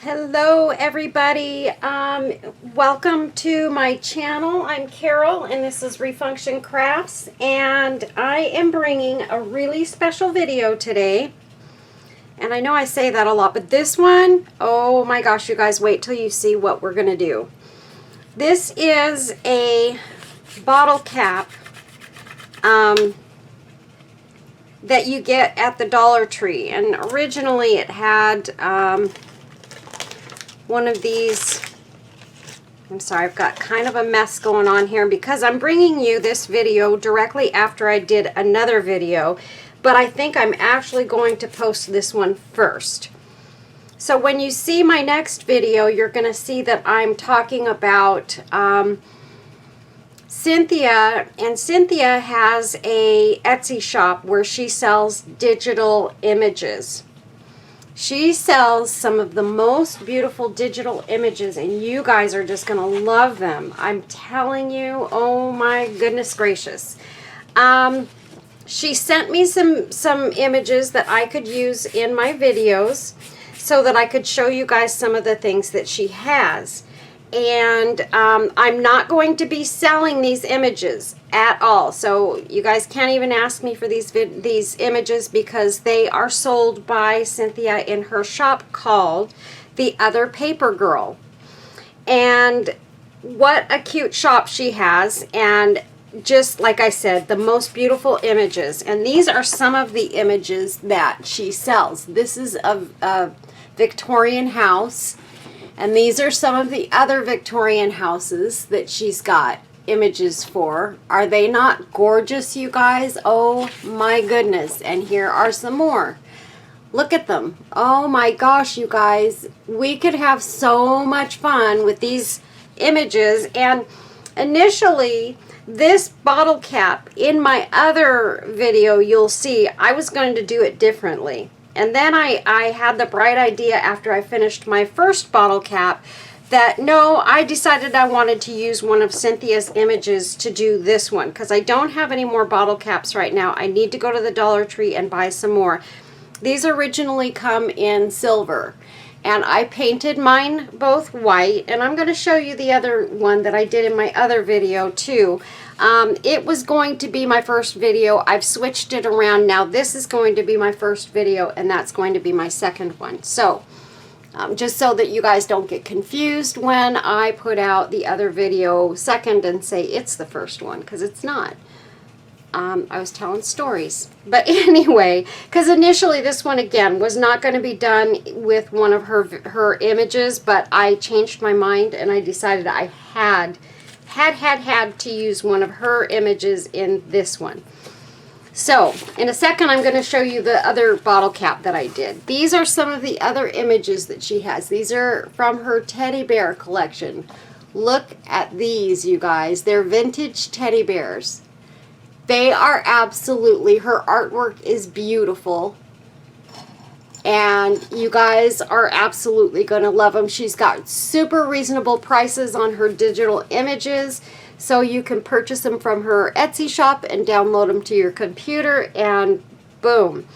Hello everybody, welcome to my channel. I'm Carol and this is Refunction Crafts, and I am bringing a really special video today. And I know I say that a lot, but this one, oh my gosh, you guys, wait till you see what we're gonna do. This is a bottle cap that you get at the Dollar Tree, and originally it had one of these. I'm sorry, I've got kind of a mess going on here because I'm bringing you this video directly after I did another video, but I think I'm actually going to post this one first. So when you see my next video, you're going to see that I'm talking about Cynthia, and Cynthia has a Etsy shop where she sells digital images. She sells some of the most beautiful digital images, and you guys are just going to love them. I'm telling you, oh my goodness gracious. She sent me some images that I could use in my videos so that I could show you guys some of the things that she has. And I'm not going to be selling these images at all, so you guys can't even ask me for these images because they are sold by Cynthia in her shop called The Other Paper Girl. And what a cute shop she has, and just like I said, the most beautiful images. And these are some of the images that she sells. This is a Victorian house. And these are some of the other Victorian houses that she's got images for. Are they not gorgeous, you guys? Oh my goodness. And here are some more. Look at them. Oh my gosh, you guys. We could have so much fun with these images. And initially, this bottle cap, in my other video, you'll see, I was going to do it differently. And then I had the bright idea after I finished my first bottle cap that no, I decided I wanted to use one of Cynthia's images to do this one because I don't have any more bottle caps right now. I need to go to the Dollar Tree and buy some more. These originally come in silver, and I painted mine both white, and I'm going to show you the other one that I did in my other video too. It was going to be my first video. I've switched it around now. This is going to be my first video, and that's going to be my second one. So, just so that you guys don't get confused when I put out the other video second and say it's the first one, because it's not. I was telling stories. But anyway, because initially this one, again, was not going to be done with one of her images, but I changed my mind, and I decided I had to use one of her images in this one. So, in a second, I'm going to show you the other bottle cap that I did. These are some of the other images that she has. These are from her teddy bear collection. Look at these, you guys. They're vintage teddy bears. They are absolutely, her artwork is beautiful. And you guys are absolutely going to love them. She's got super reasonable prices on her digital images, so you can purchase them from her Etsy shop and download them to your computer, and boom.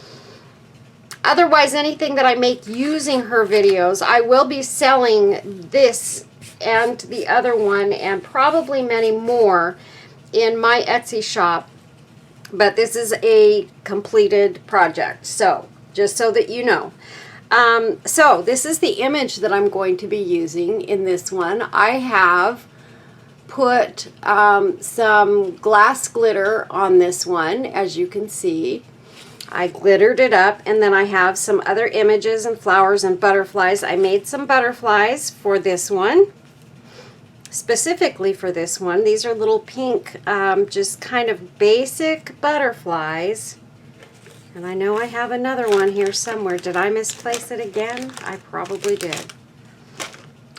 Otherwise, anything that I make using her videos, I will be selling this and the other one and probably many more in my Etsy shop, but this is a completed project. So, just so that you know. So this is the image that I'm going to be using in this one. I have put some glass glitter on this one, as you can see. I glittered it up, and then I have some other images and flowers and butterflies. I made some butterflies for this one, specifically for this one. These are little pink, just kind of basic butterflies. And I know I have another one here somewhere. Did I misplace it again? I probably did.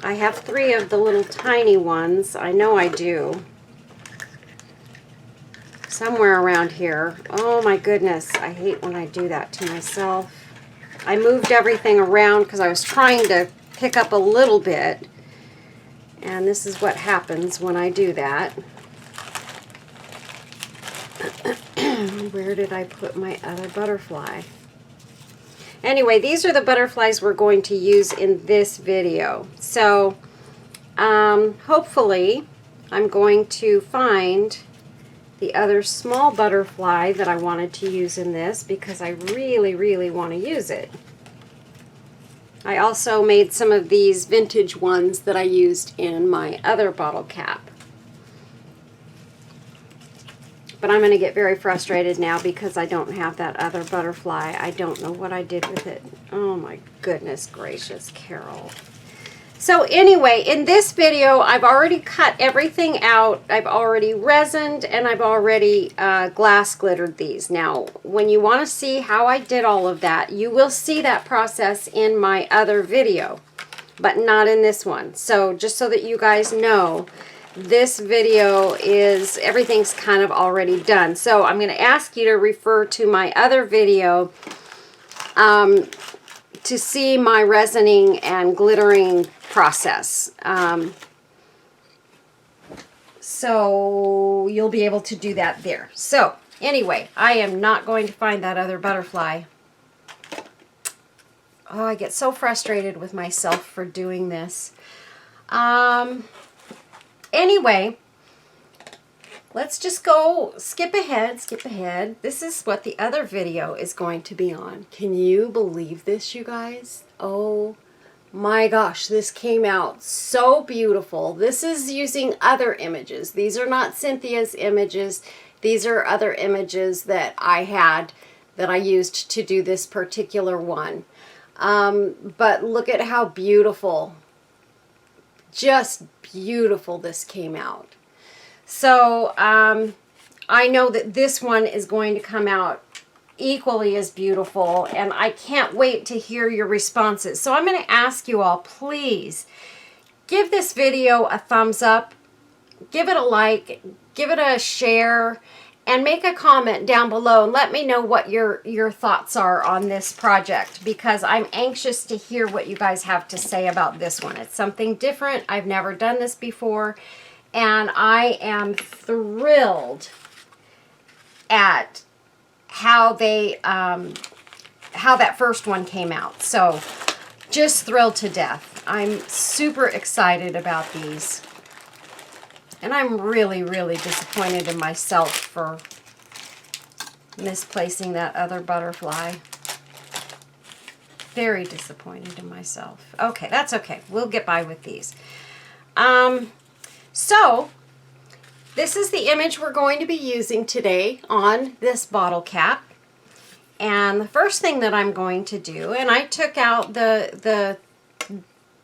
I have 3 of the little tiny ones. I know I do. Somewhere around here. Oh my goodness. I hate when I do that to myself. I moved everything around because I was trying to pick up a little bit. And this is what happens when I do that. Where did I put my other butterfly? Anyway, these are the butterflies we're going to use in this video. So hopefully I'm going to find the other small butterfly that I wanted to use in this because I really, really want to use it. I also made some of these vintage ones that I used in my other bottle cap. But I'm going to get very frustrated now because I don't have that other butterfly. I don't know what I did with it. Oh my goodness gracious, Carol. So anyway, in this video, I've already cut everything out. I've already resined and I've already glass glittered these. Now, when you want to see how I did all of that, you will see that process in my other video, but not in this one. So just so that you guys know, this video is, everything's kind of already done. So I'm going to ask you to refer to my other video to see my resining and glittering process. So you'll be able to do that there. So anyway, I am not going to find that other butterfly. Oh, I get so frustrated with myself for doing this. Anyway, let's just go skip ahead. This is what the other video is going to be on. Can you believe this, you guys? Oh my gosh, this came out so beautiful. This is using other images. These are not Cynthia's images. These are other images that I had that I used to do this particular one. But look at how beautiful, just beautiful this came out. So I know that this one is going to come out equally as beautiful, and I can't wait to hear your responses. So I'm going to ask you all, please give this video a thumbs up, give it a like, give it a share, and make a comment down below and let me know what your thoughts are on this project, because I'm anxious to hear what you guys have to say about this one. It's something different. I've never done this before, and I am thrilled at how they how that first one came out. So just thrilled to death. I'm super excited about these. And I'm really, really disappointed in myself for misplacing that other butterfly. Very disappointed in myself. Okay, that's okay. We'll get by with these. So this is the image we're going to be using today on this bottle cap. And the first thing that I'm going to do, and I took out the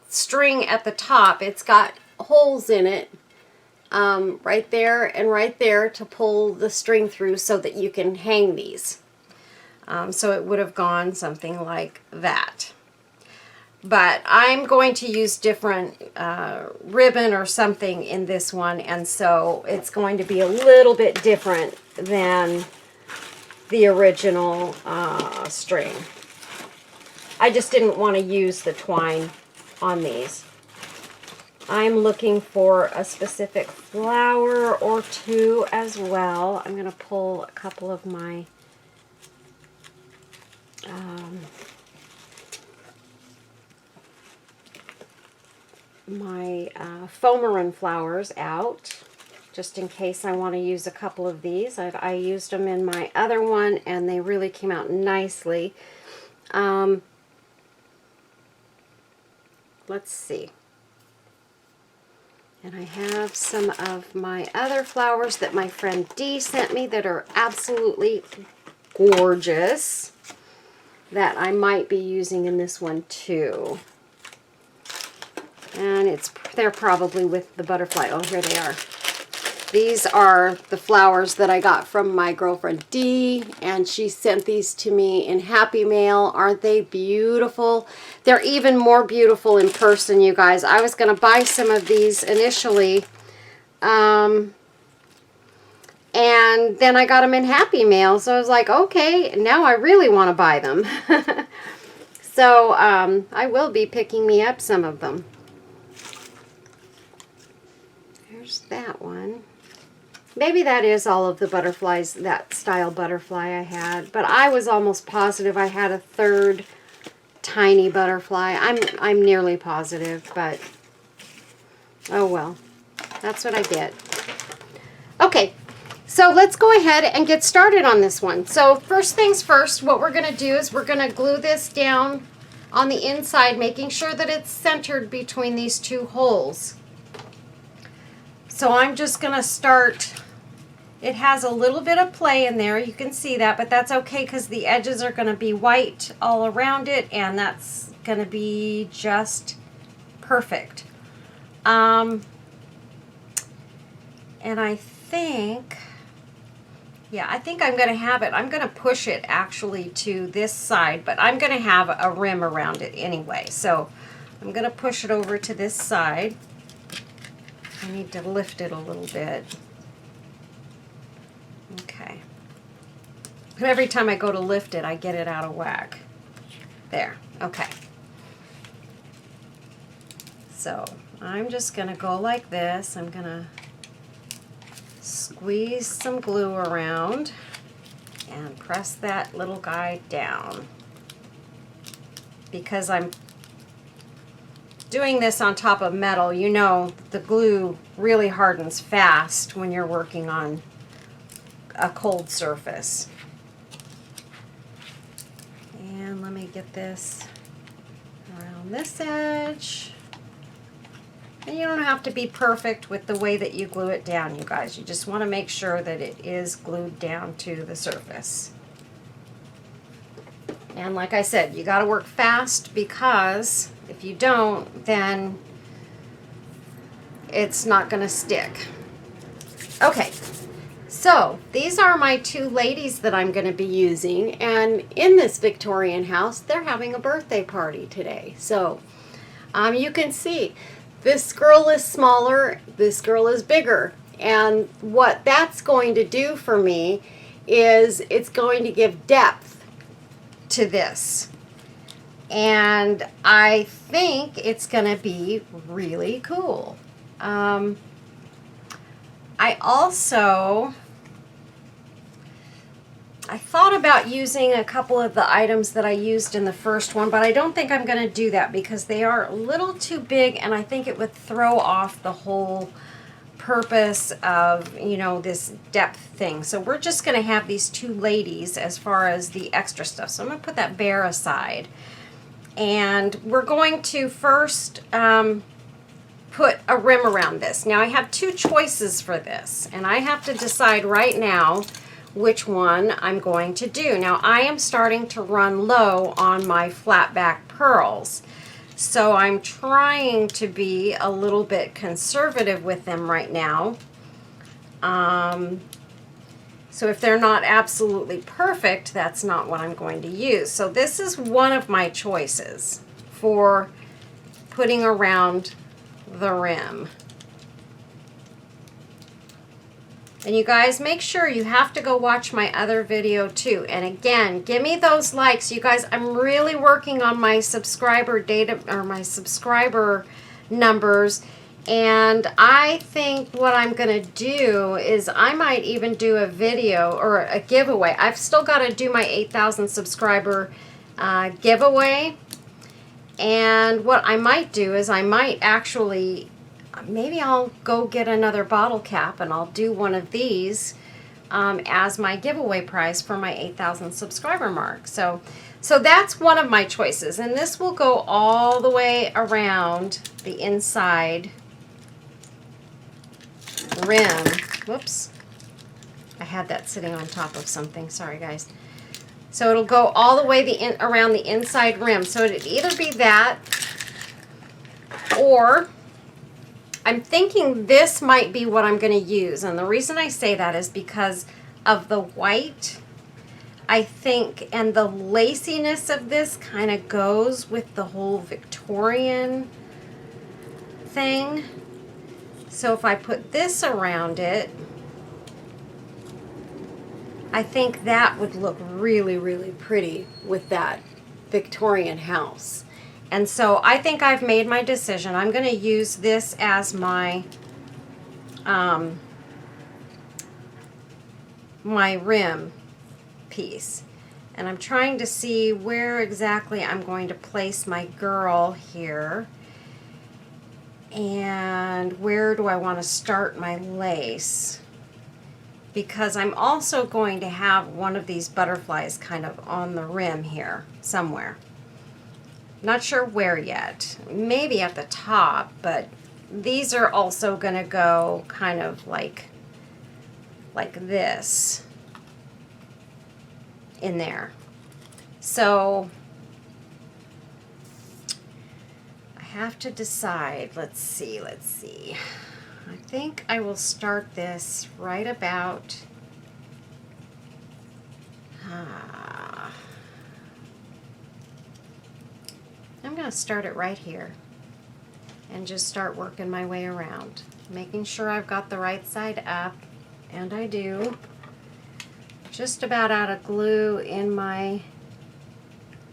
string at the top. It's got holes in it. Right there and right there to pull the string through so that you can hang these. So it would have gone something like that. But I'm going to use different ribbon or something in this one, and so it's going to be a little bit different than the original string. I just didn't want to use the twine on these. I'm looking for a specific flower or two as well. I'm going to pull a couple of my Fomarin flowers out, just in case I want to use a couple of these. I used them in my other one, and they really came out nicely. Let's see. And I have some of my other flowers that my friend Dee sent me that are absolutely gorgeous that I might be using in this one too. And they're probably with the butterfly. Oh, here they are. These are the flowers that I got from my girlfriend Dee, and she sent these to me in Happy Mail. Aren't they beautiful? They're even more beautiful in person, you guys. I was going to buy some of these initially, and then I got them in Happy Mail, so I was like, okay, now I really want to buy them. So I will be picking me up some of them. There's that one. Maybe that is all of the butterflies, that style butterfly I had. But I was almost positive I had a third tiny butterfly. I'm nearly positive, but oh well. That's what I did. Okay, so let's go ahead and get started on this one. So first things first, what we're going to do is we're going to glue this down on the inside, making sure that it's centered between these two holes. So I'm just going to start. It has a little bit of play in there, you can see that, but that's okay because the edges are going to be white all around it, and that's going to be just perfect. And I think, yeah, I think I'm going to have it. I'm going to push it actually to this side, but I'm going to have a rim around it anyway. So I'm going to push it over to this side. I need to lift it a little bit. Okay. But every time I go to lift it, I get it out of whack. There. Okay. So I'm just going to go like this. I'm going to squeeze some glue around and press that little guy down. Because I'm doing this on top of metal, you know the glue really hardens fast when you're working on a cold surface. And let me get this around this edge. And you don't have to be perfect with the way that you glue it down, you guys. You just want to make sure that it is glued down to the surface. And like I said, you got to work fast because if you don't, then it's not going to stick. Okay, so these are my two ladies that I'm going to be using. And in this Victorian house, they're having a birthday party today. So you can see this girl is smaller, this girl is bigger. And what that's going to do for me is it's going to give depth to this. And I think it's going to be really cool. I thought about using a couple of the items that I used in the first one, but I don't think I'm going to do that because they are a little too big, and I think it would throw off the whole purpose of, you know, this depth thing. So we're just going to have these two ladies as far as the extra stuff. So I'm going to put that bear aside. And we're going to first put a rim around this. Now I have two choices for this, and I have to decide right now which one I'm going to do. Now I am starting to run low on my flat back pearls, so I'm trying to be a little bit conservative with them right now. So if they're not absolutely perfect, that's not what I'm going to use. So this is one of my choices for putting around the rim. And you guys, make sure you have to go watch my other video too. And again, give me those likes. You guys, I'm really working on my subscriber data, or my subscriber numbers. And I think what I'm going to do is I might even do a video or a giveaway. I've still got to do my 8,000 subscriber giveaway. And what I might do is I might actually, maybe I'll go get another bottle cap and I'll do one of these as my giveaway prize for my 8,000 subscriber mark. So that's one of my choices. And this will go all the way around the inside rim. Whoops. I had that sitting on top of something. Sorry, guys. So it'll go all the way around the inside rim. So it'd either be that, or I'm thinking this might be what I'm going to use. And the reason I say that is because of the white, I think, and the laciness of this kind of goes with the whole Victorian thing. So if I put this around it, I think that would look really, really pretty with that Victorian house. And so I think I've made my decision. I'm going to use this as my my rim piece. And I'm trying to see where exactly I'm going to place my girl here. And where do I want to start my lace? Because I'm also going to have one of these butterflies kind of on the rim here somewhere. Not sure where yet. Maybe at the top, but these are also going to go kind of like this in there. So I have to decide. Let's see. I think I will start this right about I'm going to start it right here and just start working my way around, making sure I've got the right side up, and I do. Just about out of glue in my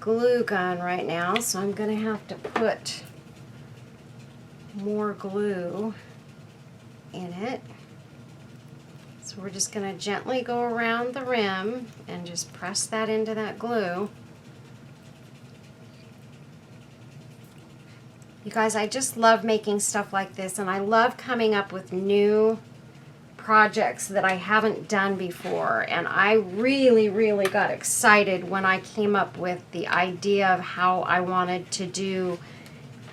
glue gun right now, so I'm going to have to put more glue in it. So we're just going to gently go around the rim and just press that into that glue. You guys, I just love making stuff like this, and I love coming up with new projects that I haven't done before. And I really, really got excited when I came up with the idea of how I wanted to do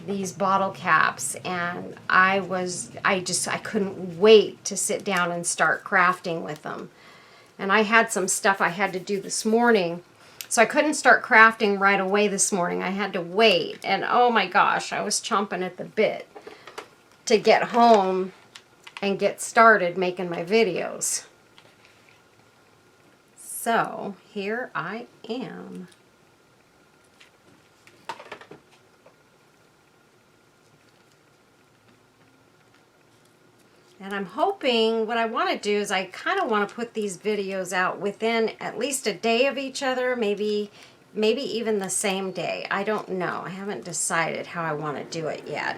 these bottle caps, and I couldn't wait to sit down and start crafting with them. And I had some stuff I had to do this morning, so I couldn't start crafting right away this morning. I had to wait, and oh my gosh, I was chomping at the bit to get home and get started making my videos. So here I am. And I'm hoping, what I want to do is I kind of want to put these videos out within at least a day of each other, maybe even the same day. I don't know. I haven't decided how I want to do it yet.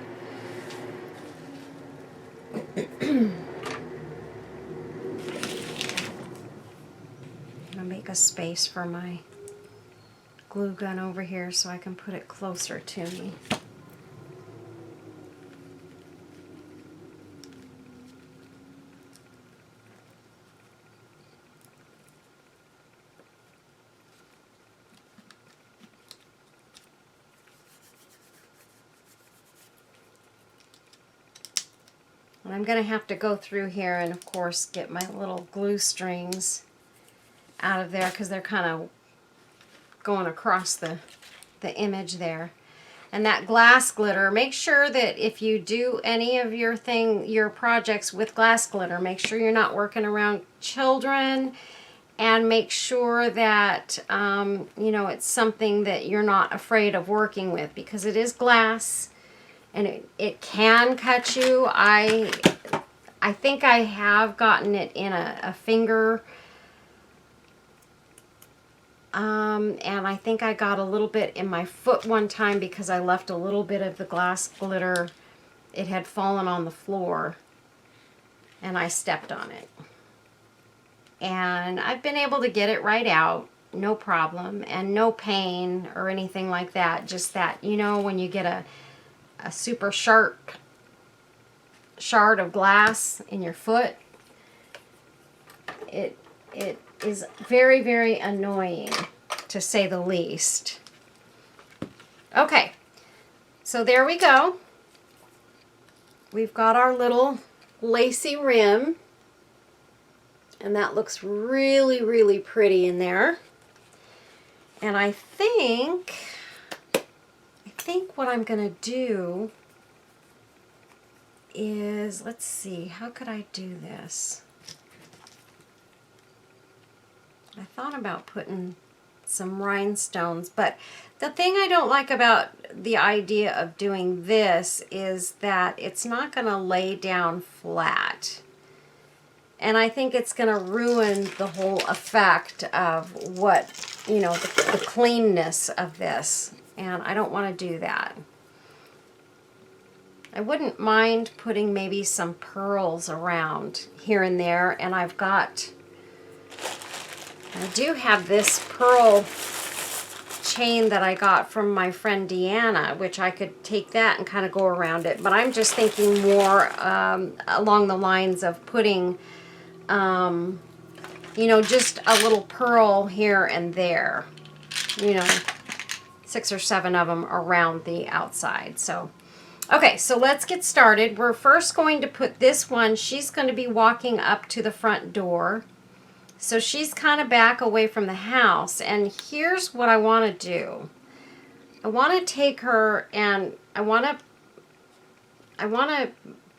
I'm going to make a space for my glue gun over here so I can put it closer to me. And I'm going to have to go through here and, of course, get my little glue strings out of there because they're kind of going across the image there. And that glass glitter, make sure that if you do any of your projects with glass glitter, make sure you're not working around children, and make sure that, you know, it's something that you're not afraid of working with, because it is glass. And it can cut you. I think I have gotten it in a finger. And I think I got a little bit in my foot one time because I left a little bit of the glass glitter. It had fallen on the floor and I stepped on it. And I've been able to get it right out, no problem, and no pain or anything like that. Just that, you know, when you get a super sharp shard of glass in your foot, it is very, very annoying, to say the least. Okay, so there we go. We've got our little lacy rim, and that looks really, really pretty in there. And I think what I'm going to do is, let's see, how could I do this? I thought about putting some rhinestones, but the thing I don't like about the idea of doing this is that it's not going to lay down flat. And I think it's going to ruin the whole effect of what, you know, the cleanness of this. And I don't want to do that. I wouldn't mind putting maybe some pearls around here and there. And I've got I do have this pearl chain that I got from my friend Deanna, which I could take that and kind of go around it, but I'm just thinking more along the lines of putting you know, just a little pearl here and there, you know, 6 or 7 of them around the outside. So okay, so let's get started. We're first going to put this one, she's going to be walking up to the front door. So she's kind of back away from the house, and here's what I want to do. I want to take her and I want to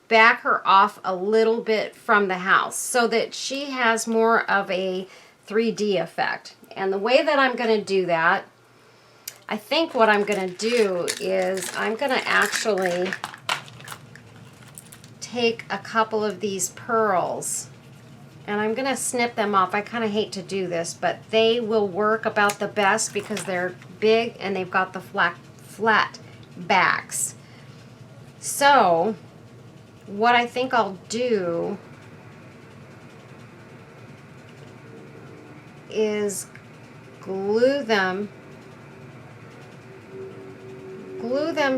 back her off a little bit from the house so that she has more of a 3D effect. And the way that I'm going to do that, I think what I'm going to do is I'm going to actually take a couple of these pearls and I'm going to snip them off. I kind of hate to do this, but they will work about the best because they're big and they've got the flat backs. So what I think I'll do is glue them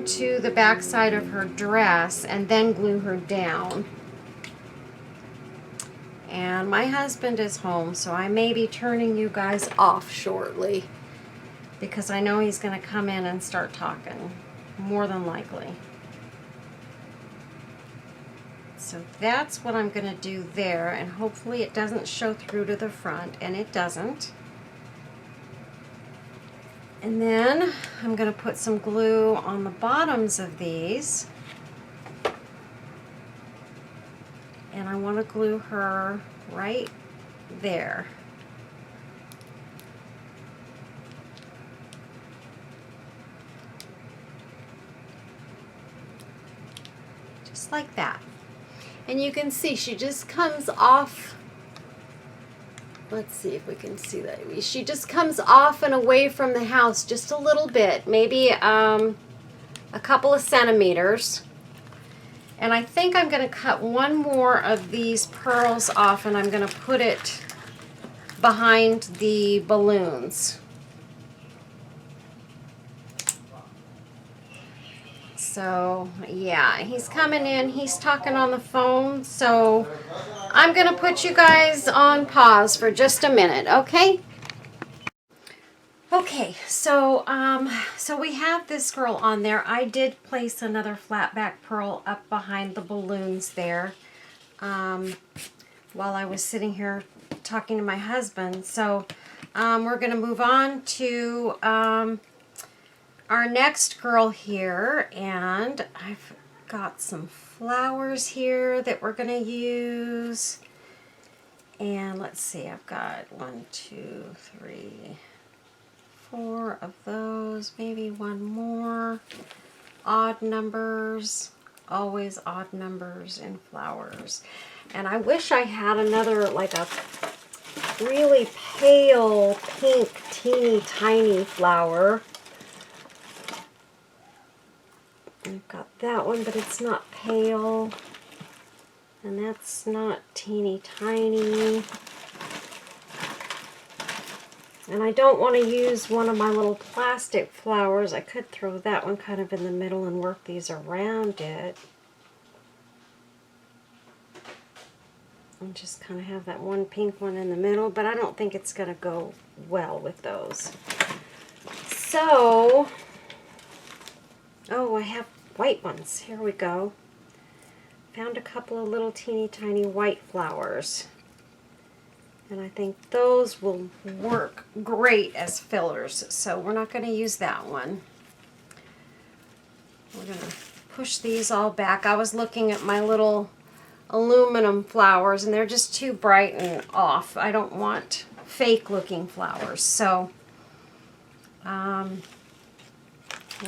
to the back side of her dress and then glue her down. And my husband is home, so I may be turning you guys off shortly because I know he's going to come in and start talking, more than likely. So that's what I'm going to do there, and hopefully it doesn't show through to the front, and it doesn't. And then I'm going to put some glue on the bottoms of these. And I want to glue her right there. Just like that. And you can see she just comes off. Let's see if we can see that. She just comes off and away from the house just a little bit, maybe a couple of centimeters. And I think I'm going to cut one more of these pearls off and I'm going to put it behind the balloons. So, yeah, he's coming in. He's talking on the phone. So, I'm going to put you guys on pause for just a minute, okay? Okay, so we have this girl on there. I did place another flat back pearl up behind the balloons there while I was sitting here talking to my husband. So we're going to move on to our next girl here, and I've got some flowers here that we're going to use. And let's see, I've got 1, 2, 3, 4 of those, maybe one more. Odd numbers, always odd numbers in flowers. And I wish I had another, like a really pale pink teeny tiny flower. I've got that one, but it's not pale. And that's not teeny tiny. And I don't want to use one of my little plastic flowers. I could throw that one kind of in the middle and work these around it. And just kind of have that one pink one in the middle, but I don't think it's going to go well with those. So, oh, I have white ones. Here we go. Found a couple of little teeny tiny white flowers. And I think those will work great as fillers. So we're not going to use that one. We're going to push these all back. I was looking at my little aluminum flowers and they're just too bright and off. I don't want fake looking flowers. So we're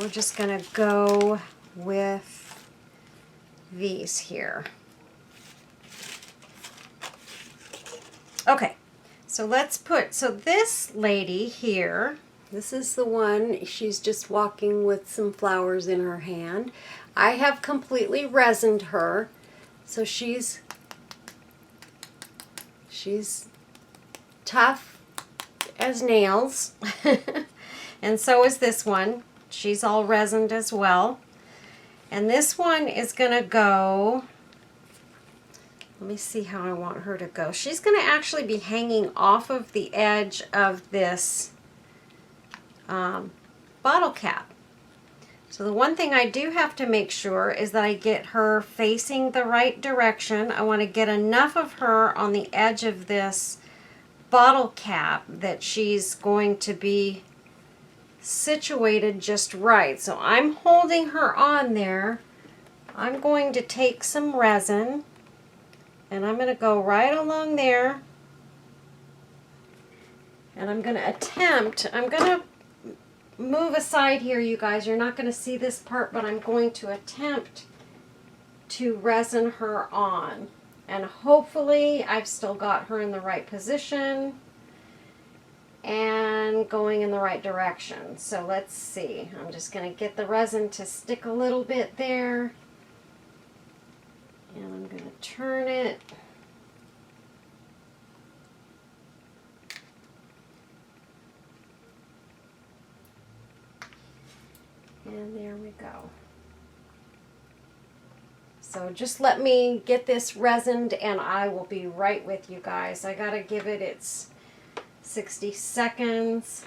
just going to go with these here. Okay, so let's put, so this lady here, this is the one, she's just walking with some flowers in her hand. I have completely resined her, so she's tough as nails. And so is this one. She's all resined as well. And this one is going to go, let me see how I want her to go. She's going to actually be hanging off of the edge of this bottle cap. So the one thing I do have to make sure is that I get her facing the right direction. I want to get enough of her on the edge of this bottle cap that she's going to be situated just right. So I'm holding her on there. I'm going to take some resin and I'm going to go right along there, and I'm going to move aside here, you guys. You're not going to see this part, but I'm going to attempt to resin her on. And hopefully I've still got her in the right position and going in the right direction. So let's see. I'm just going to get the resin to stick a little bit there. And I'm going to turn it. And there we go. So just let me get this resined and I will be right with you guys. I gotta give it its 60 seconds.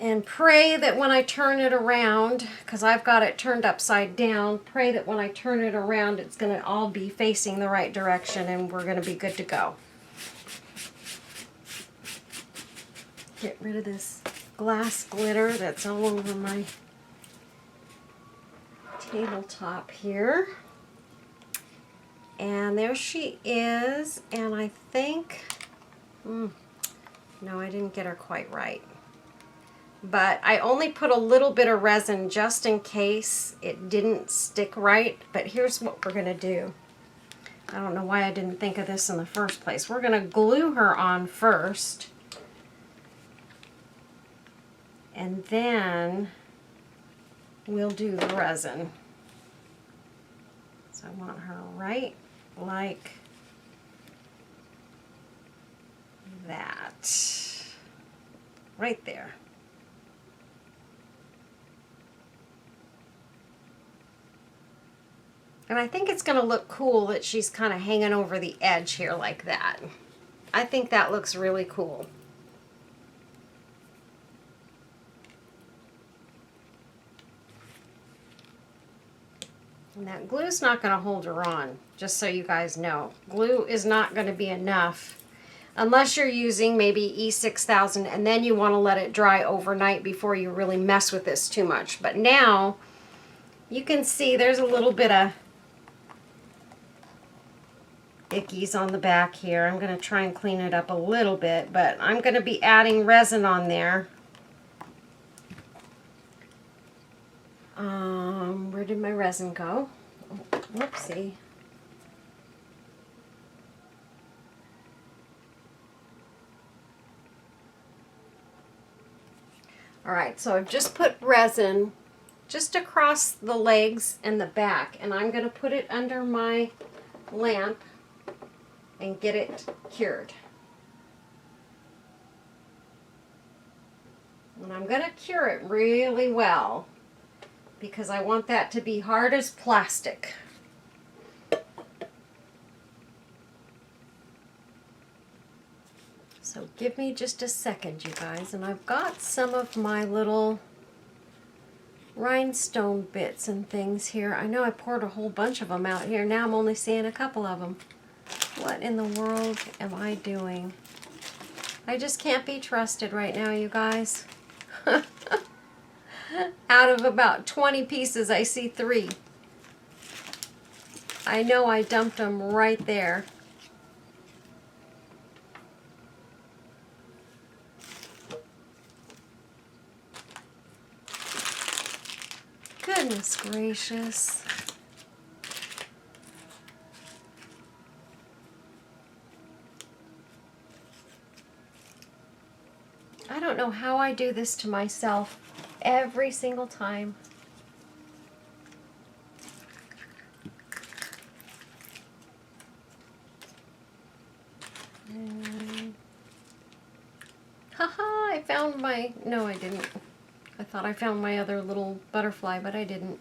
And pray that when I turn it around, because I've got it turned upside down, pray that when I turn it around it's gonna all be facing the right direction and we're gonna be good to go. Get rid of this glass glitter that's all over my tabletop here. And there she is, and I think, no, I didn't get her quite right. But I only put a little bit of resin just in case it didn't stick right. But here's what we're gonna do. I don't know why I didn't think of this in the first place. We're gonna glue her on first. And then we'll do the resin. So I want her right like that. Right there. And I think it's going to look cool that she's kind of hanging over the edge here like that. I think that looks really cool. And that glue's not going to hold her on, just so you guys know. Glue is not going to be enough unless you're using maybe E6000 and then you want to let it dry overnight before you really mess with this too much. But now you can see there's a little bit of ickies on the back here. I'm going to try and clean it up a little bit, but I'm going to be adding resin on there. Where did my resin go? Oh, whoopsie. Alright, so I've just put resin just across the legs and the back, and I'm going to put it under my lamp and get it cured. And I'm going to cure it really well because I want that to be hard as plastic. So give me just a second, you guys, and I've got some of my little rhinestone bits and things here. I know I poured a whole bunch of them out here. Now I'm only seeing a couple of them. What in the world am I doing? I just can't be trusted right now, you guys. Out of about 20 pieces, I see 3. I know I dumped them right there. Goodness gracious. I don't know how I do this to myself every single time. And Haha, I found my, no I didn't. I thought I found my other little butterfly, but I didn't.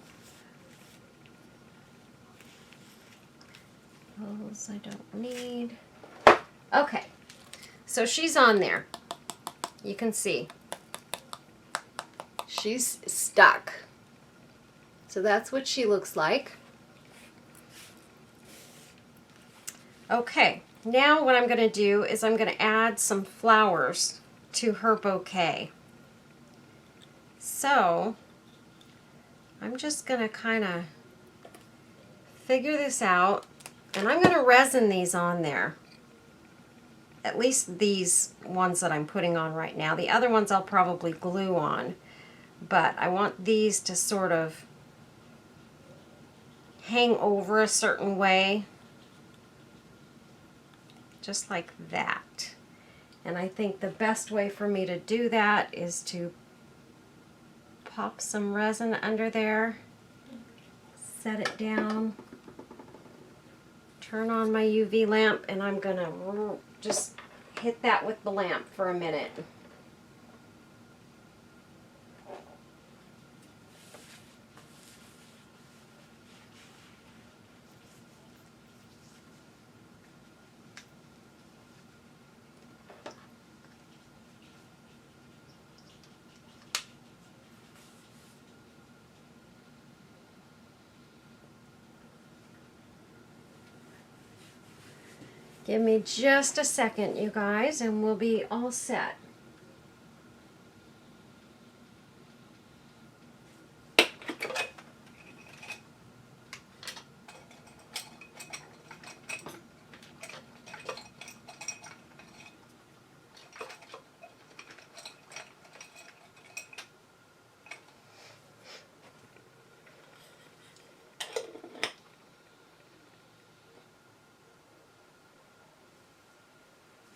Those I don't need. Okay, so she's on there. You can see. She's stuck. So that's what she looks like. Okay, now what I'm going to do is I'm going to add some flowers to her bouquet. So I'm just going to kind of figure this out, and I'm going to resin these on there. At least these ones that I'm putting on right now. The other ones I'll probably glue on, but I want these to sort of hang over a certain way, just like that. And I think the best way for me to do that is to pop some resin under there, set it down, turn on my UV lamp, and I'm gonna just hit that with the lamp for a minute. Give me just a second, you guys, and we'll be all set.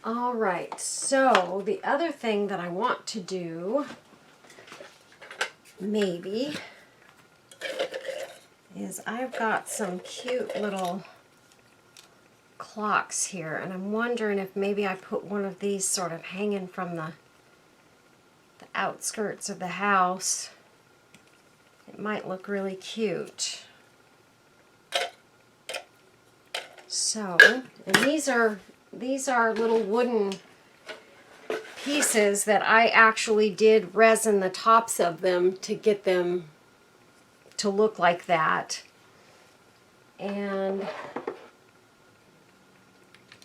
All right, so the other thing that I want to do, maybe, is I've got some cute little clocks here, and I'm wondering if maybe I put one of these sort of hanging from the outskirts of the house. It might look really cute. So, and these are little wooden pieces that I actually did resin the tops of them to get them to look like that. And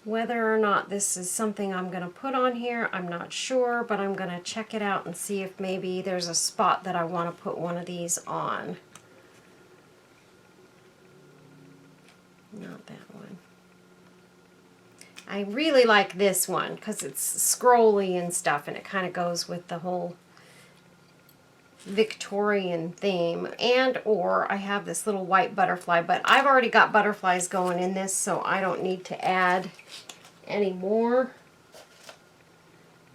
whether or not this is something I'm going to put on here, I'm not sure, but I'm going to check it out and see if maybe there's a spot that I want to put one of these on. Not that one. I really like this one because it's scrolly and stuff, and it kind of goes with the whole Victorian theme. And or I have this little white butterfly, but I've already got butterflies going in this, so I don't need to add any more.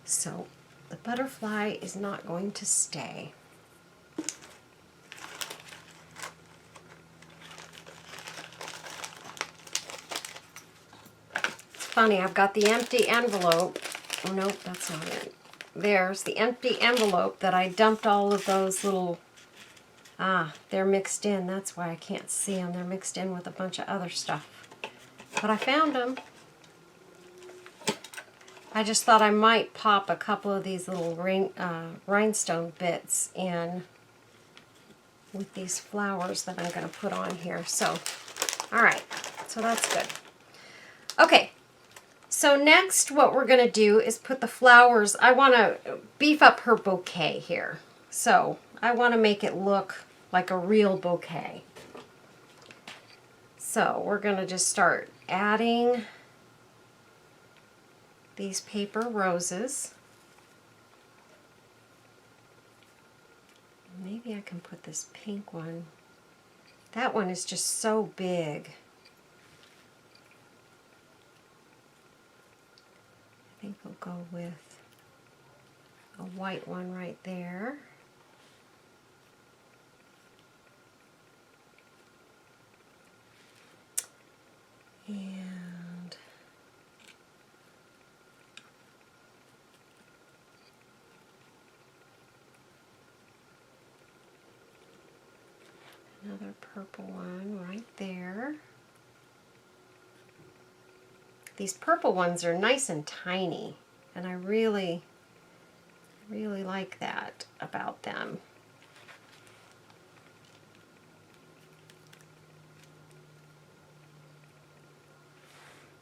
So the butterfly is not going to stay. Funny, I've got the empty envelope. Oh, nope, that's not it. There's the empty envelope that I dumped all of those little, they're mixed in. That's why I can't see them. They're mixed in with a bunch of other stuff. But I found them. I just thought I might pop a couple of these little rhinestone bits in with these flowers that I'm going to put on here. So, all right, so that's good. Okay. So next what we're going to do is put the flowers. I want to beef up her bouquet here. So I want to make it look like a real bouquet. So we're going to just start adding these paper roses. Maybe I can put this pink one. That one is just so big. I think we'll go with a white one right there. And Another purple one right there. These purple ones are nice and tiny, and I really like that about them.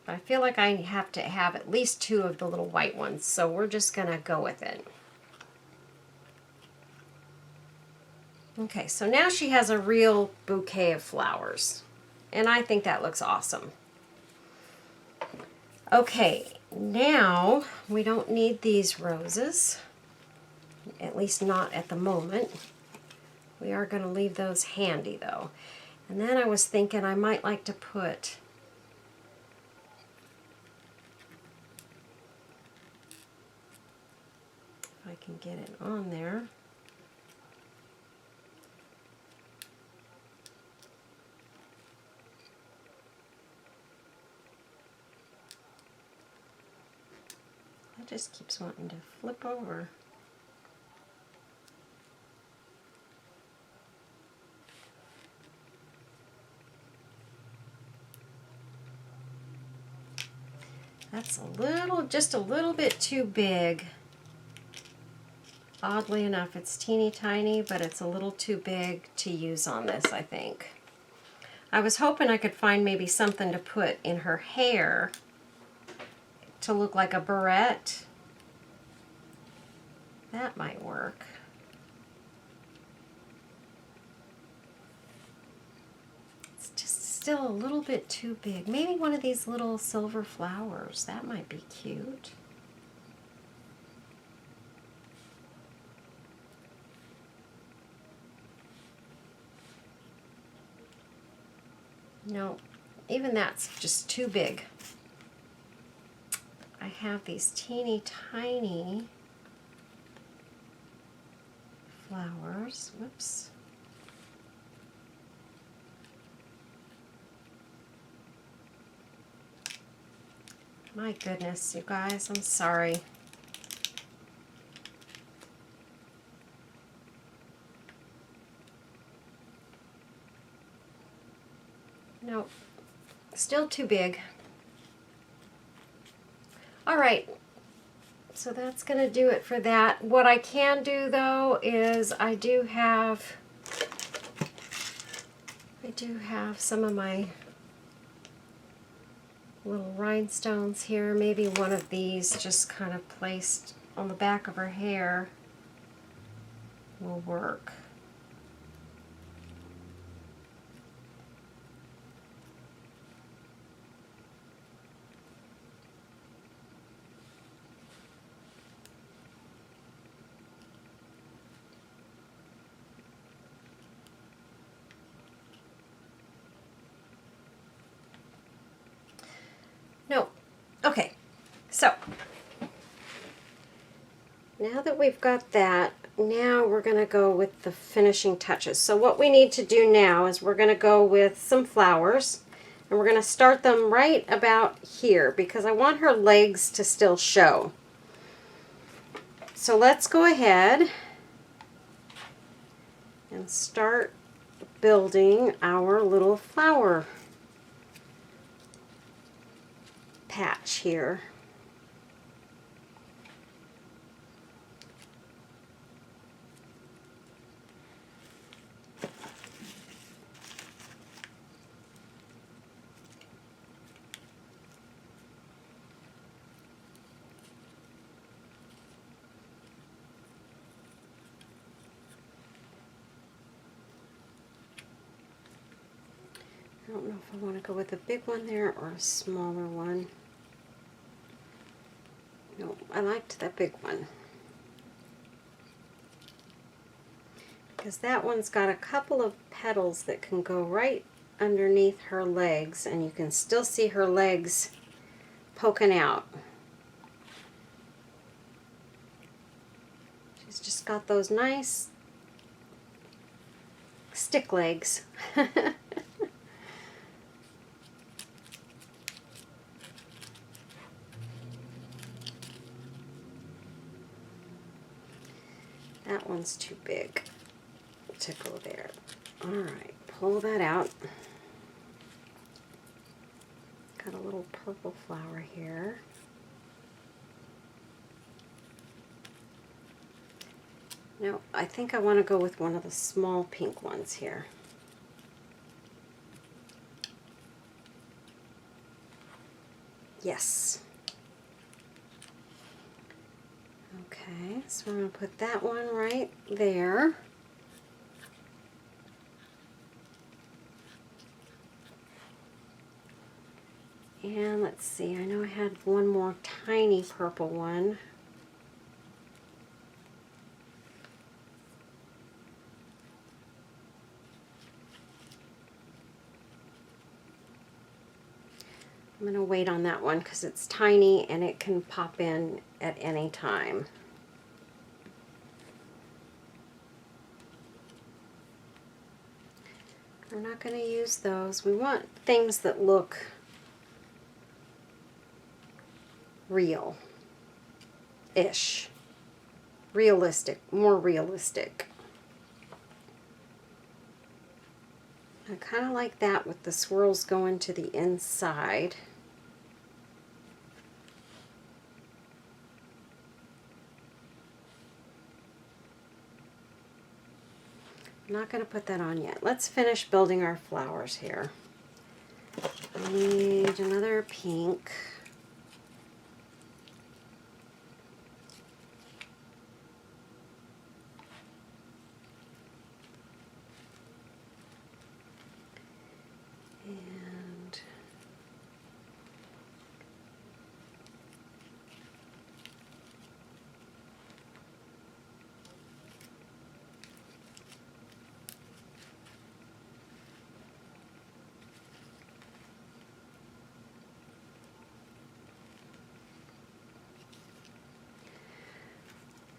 I feel like I have to have at least 2 of the little white ones, so we're just gonna go with it. Okay, so now she has a real bouquet of flowers, and I think that looks awesome. Okay, now we don't need these roses, at least not at the moment. We are going to leave those handy though. And then I was thinking I might like to put if I can get it on there. It just keeps wanting to flip over. That's just a little bit too big. Oddly enough, it's teeny tiny, but it's a little too big to use on this, I think. I was hoping I could find maybe something to put in her hair to look like a barrette. That might work. It's just still a little bit too big. Maybe one of these little silver flowers. That might be cute. No, even that's just too big. I have these teeny tiny flowers. Whoops. My goodness, you guys, I'm sorry. Nope, still too big. All right, so that's gonna do it for that. What I can do though is I do have some of my little rhinestones here. Maybe one of these just kind of placed on the back of her hair will work. No. Okay, so now that we've got that, now we're going to go with the finishing touches. So what we need to do now is we're going to go with some flowers, and we're going to start them right about here because I want her legs to still show. So let's go ahead and start building our little flower patch here. I don't know if I want to go with a big one there or a smaller one. No, I liked that big one. Because that one's got a couple of petals that can go right underneath her legs, and you can still see her legs poking out. She's just got those nice stick legs. That one's too big to go there. All right, pull that out. Got a little purple flower here. No, I think I want to go with one of the small pink ones here. Yes. Okay, so I'm going to put that one right there. And let's see, I know I had one more tiny purple one. I'm going to wait on that one because it's tiny and it can pop in at any time. We're not going to use those. We want things that look real-ish. Realistic, more realistic. I kind of like that with the swirls going to the inside. I'm not going to put that on yet. Let's finish building our flowers here. I need another pink. And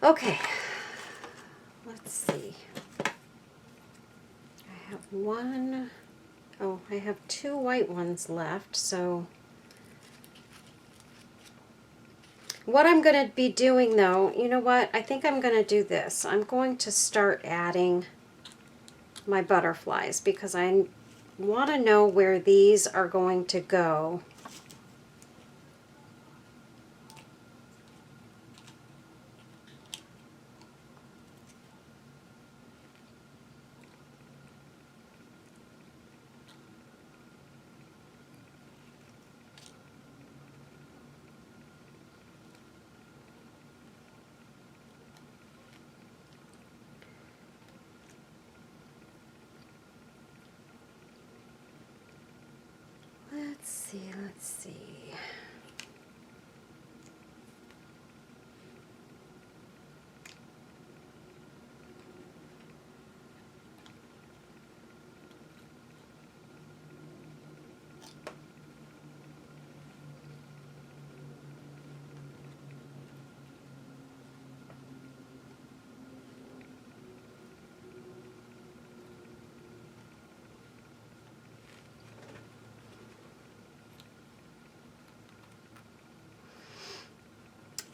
okay, let's see. I have one, oh, I have two white ones left, so what I'm going to be doing though, you know what, I think I'm going to do this. I'm going to start adding my butterflies because I want to know where these are going to go. Let's see.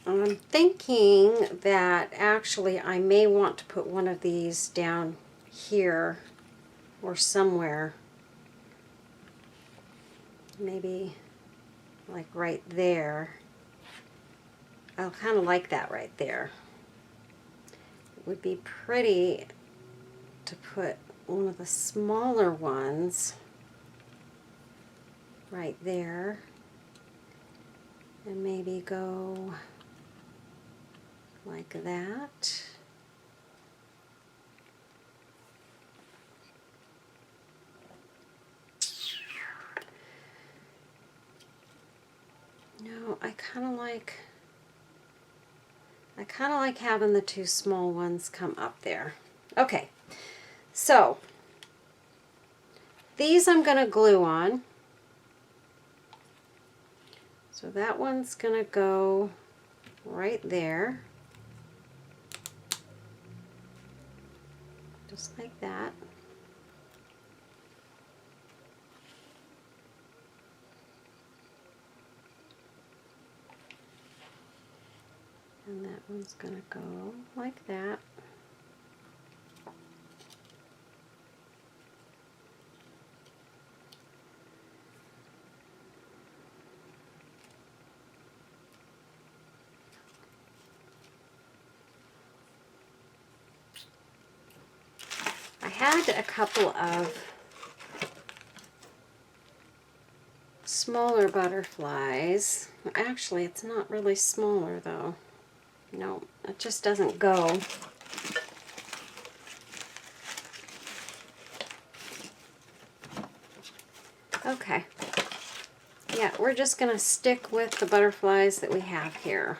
I'm thinking that actually I may want to put one of these down here or somewhere. Maybe like right there. I kind of like that right there. It would be pretty to put one of the smaller ones right there and maybe go like that. No, I kind of like having the two small ones come up there. Okay, so these I'm going to glue on. So that one's going to go right there. Just like that. And that one's going to go like that. had a couple of smaller butterflies. Actually, it's not really smaller though. No, it just doesn't go. Okay. Yeah, we're just going to stick with the butterflies that we have here.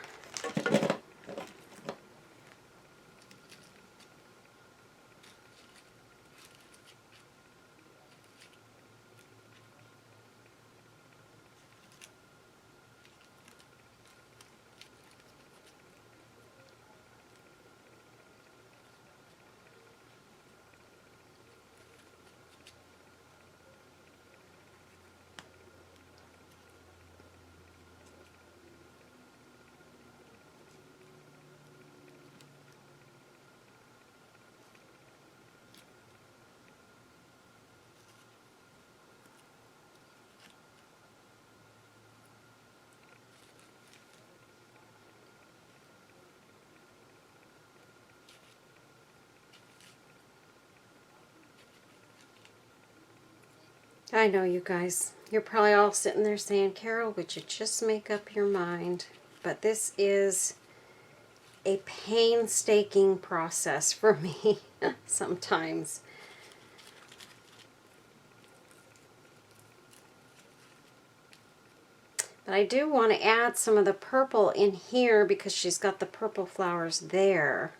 I know, you guys, you're probably all sitting there saying, Carol, would you just make up your mind? But this is a painstaking process for me sometimes. But I do want to add some of the purple in here because she's got the purple flowers there.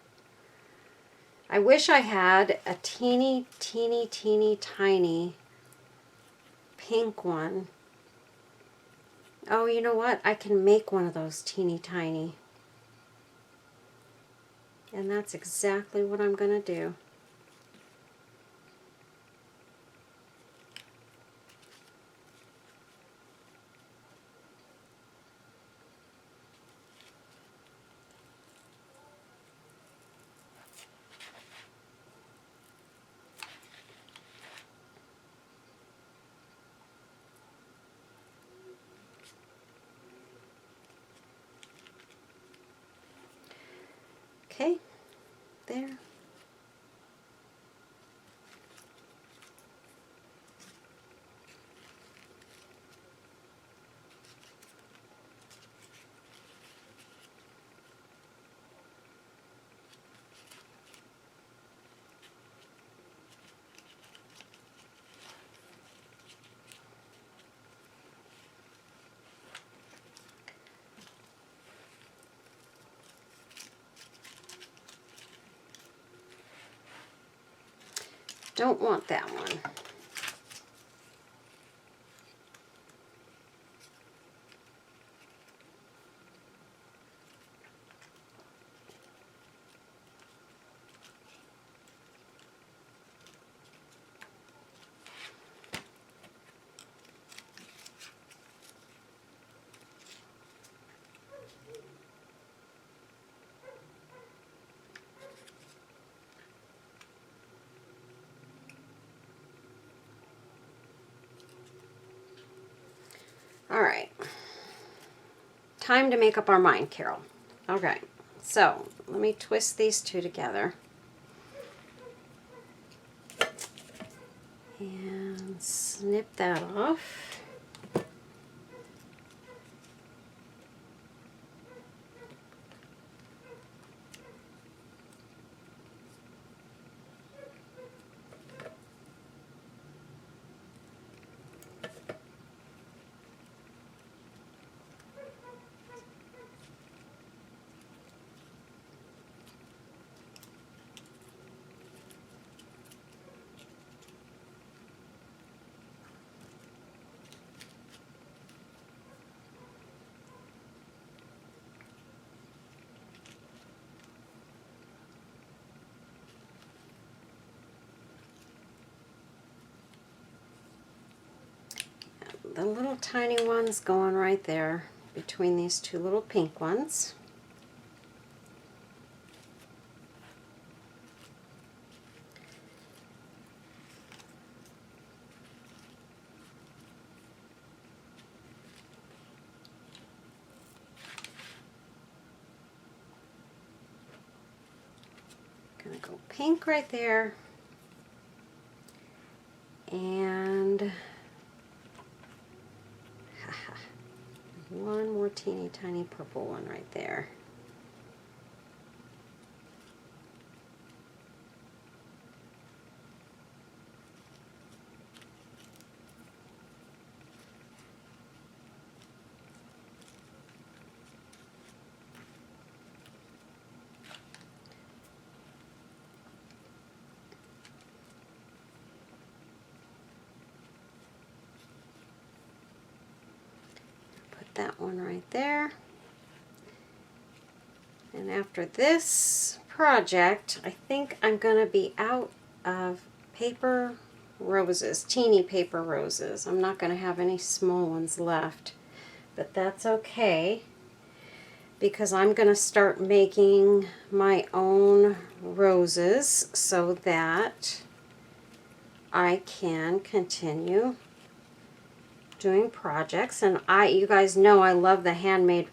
I wish I had a teeny tiny pink one. Oh, you know what? I can make one of those teeny tiny. And that's exactly what I'm going to do. Okay, there. Don't want that one. All right. Time to make up our mind, Carol. Okay, so let me twist these two together. And snip that off. The little tiny one's going right there between these two little pink ones. Gonna go pink right there. And one more teeny tiny purple one right there. That one right there. And after this project, I think I'm going to be out of paper roses, teeny paper roses. I'm not going to have any small ones left, but that's okay because I'm going to start making my own roses so that I can continue doing projects. And you guys know I love the handmade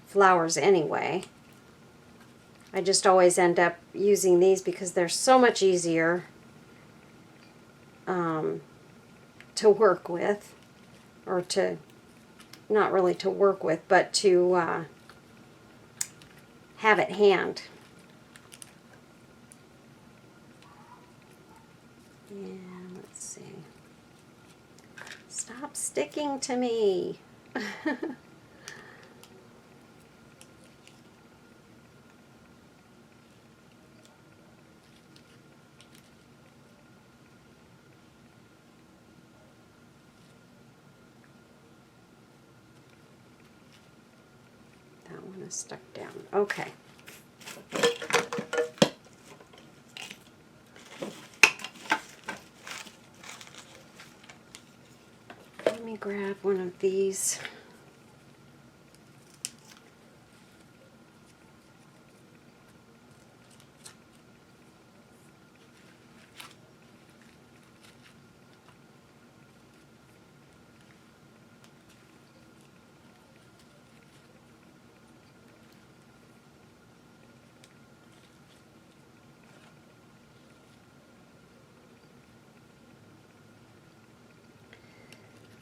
flowers anyway. I just always end up using these because they're so much easier to work with, or to, not really to work with, but to have at hand. And let's see. Stop sticking to me. That one is stuck down. Okay. Let me grab one of these.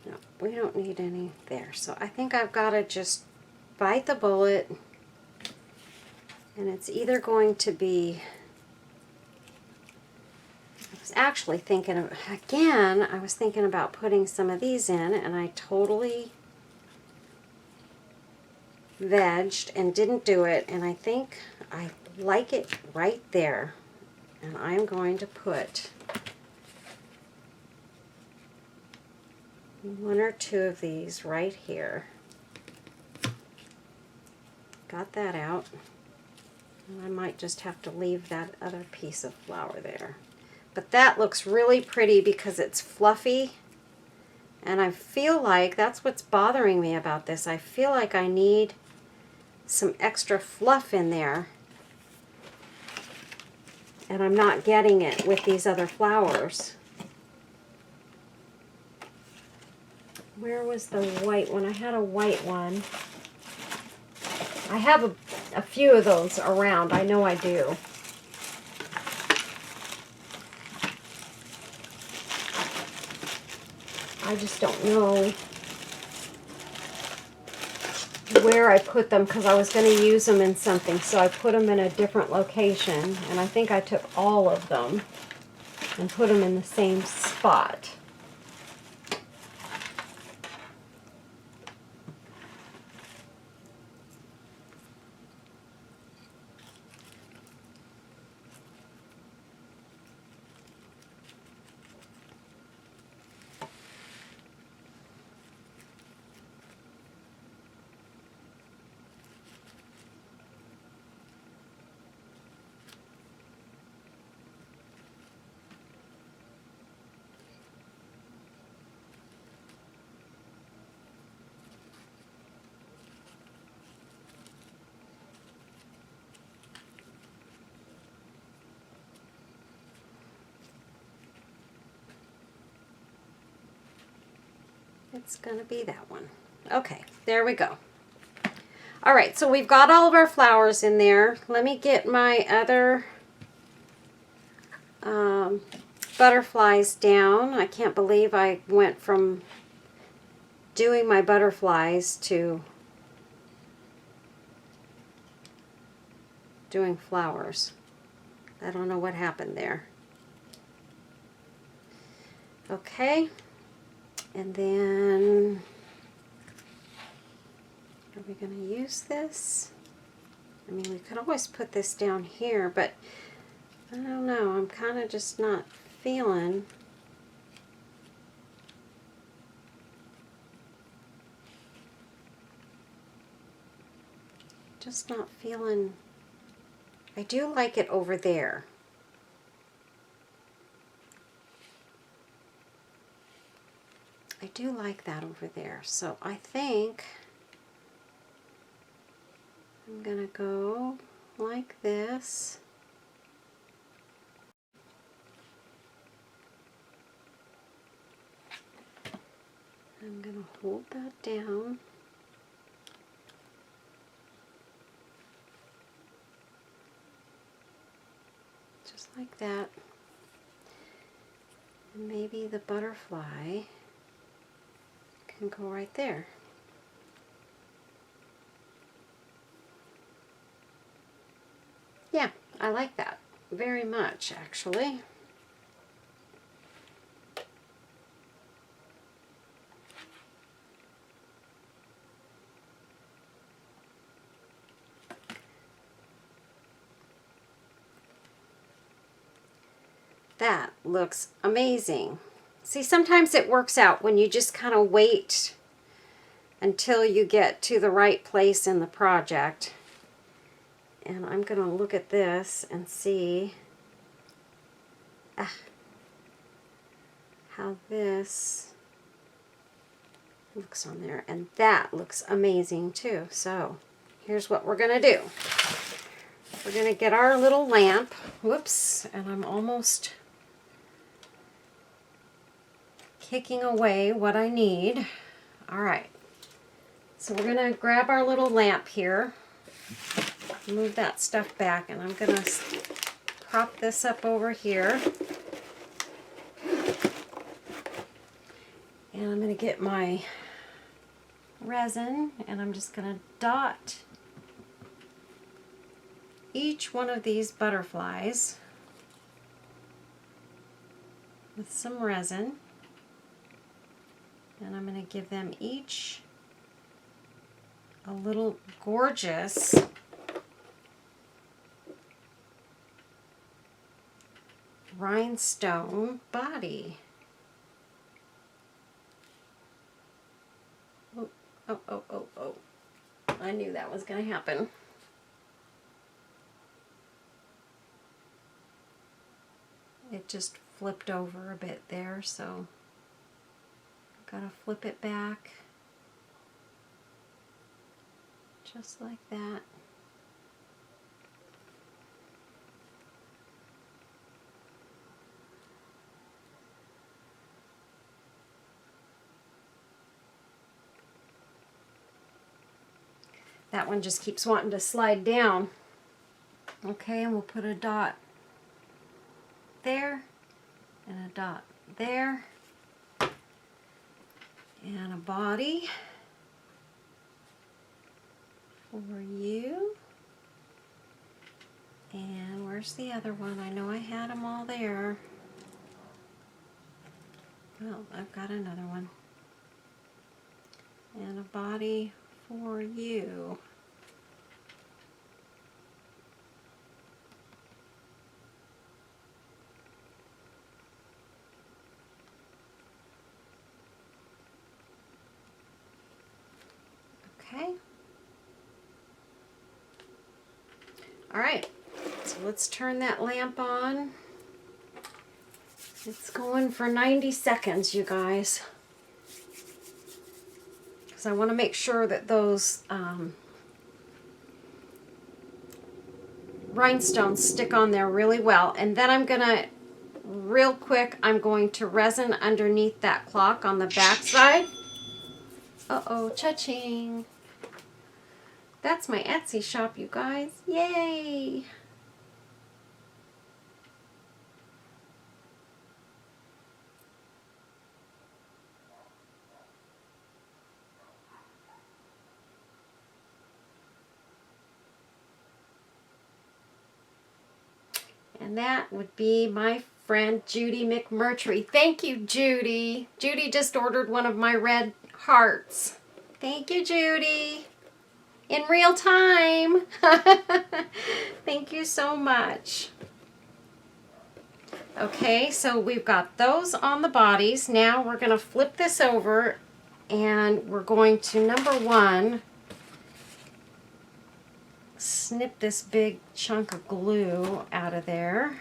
No, we don't need any there. So I think I've got to just bite the bullet, and it's either going to be, I was actually thinking of, again, I was thinking about putting some of these in, and I totally vegged and didn't do it, and I think I like it right there, and I'm going to put one or two of these right here. Got that out. And I might just have to leave that other piece of flower there. But that looks really pretty because it's fluffy. And I feel like that's what's bothering me about this. I feel like I need some extra fluff in there. And I'm not getting it with these other flowers. Where was the white one? I had a white one. I have a few of those around. I know I do. I just don't know where I put them because I was going to use them in something. So I put them in a different location. And I think I took all of them and put them in the same spot. It's going to be that one. Okay, there we go. All right, so we've got all of our flowers in there. Let me get my other butterflies down. I can't believe I went from doing my butterflies to doing flowers. I don't know what happened there. Okay, and then are we going to use this? I mean, we could always put this down here, but I don't know. I'm kind of just not feeling. Just not feeling. I do like it over there. I do like that over there. So I think I'm gonna go like this. I'm gonna hold that down. Just like that. And maybe the butterfly can go right there. Yeah, I like that very much, actually. That looks amazing. See, sometimes it works out when you just kind of wait until you get to the right place in the project. And I'm going to look at this and see how this looks on there. And that looks amazing too. So here's what we're going to do. We're going to get our little lamp. Whoops, and I'm almost kicking away what I need. All right. So we're going to grab our little lamp here. Move that stuff back, and I'm going to prop this up over here. And I'm going to get my resin, and I'm just going to dot each one of these butterflies with some resin. And I'm going to give them each a little gorgeous rhinestone body. Oh, oh, oh, oh, oh. I knew that was going to happen. It just flipped over a bit there, so I've got to flip it back. Just like that. That one just keeps wanting to slide down. Okay, and we'll put a dot there, and a dot there, and a body for you. And where's the other one? I know I had them all there. Well, I've got another one. And a body for you. Okay. All right, so let's turn that lamp on. It's going for 90 seconds, you guys. Because I want to make sure that those rhinestones stick on there really well. And then I'm going to, real quick, I'm going to resin underneath that clock on the back side. Uh-oh, cha-ching. That's my Etsy shop, you guys. Yay! And that would be my friend Judy McMurtry. Thank you, Judy. Judy just ordered one of my red hearts. Thank you, Judy. In real time. Thank you so much. Okay, so we've got those on the bodies. Now we're going to flip this over and we're going to, number one, snip this big chunk of glue out of there.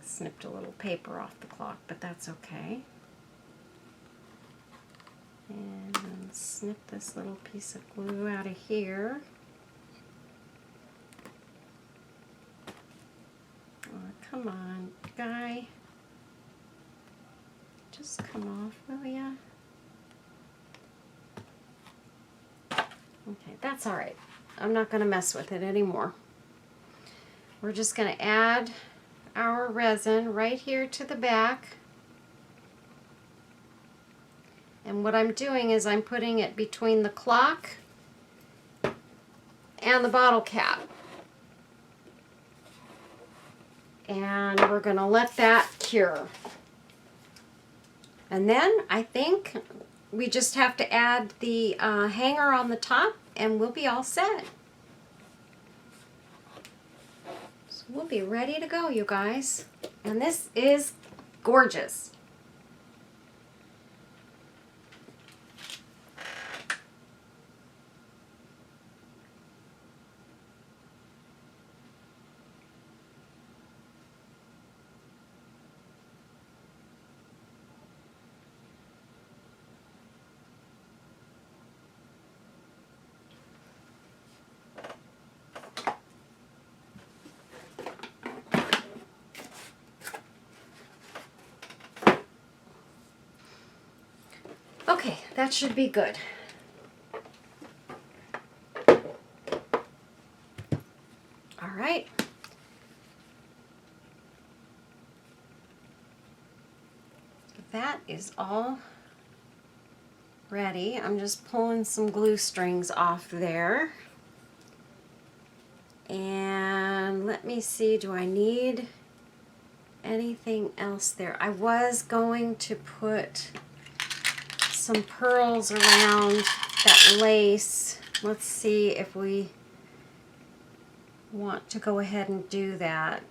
Snipped a little paper off the clock, but that's okay. And snip this little piece of glue out of here. Oh, come on, guy. Just come off, will ya? Okay, that's all right. I'm not going to mess with it anymore. We're just going to add our resin right here to the back. And what I'm doing is I'm putting it between the clock and the bottle cap. And we're going to let that cure. And then I think we just have to add the hanger on the top and we'll be all set. So we'll be ready to go, you guys. And this is gorgeous. Okay, that should be good. All right. That is all ready. I'm just pulling some glue strings off there. And let me see, do I need anything else there? I was going to put some pearls around that lace. Let's see if we want to go ahead and do that.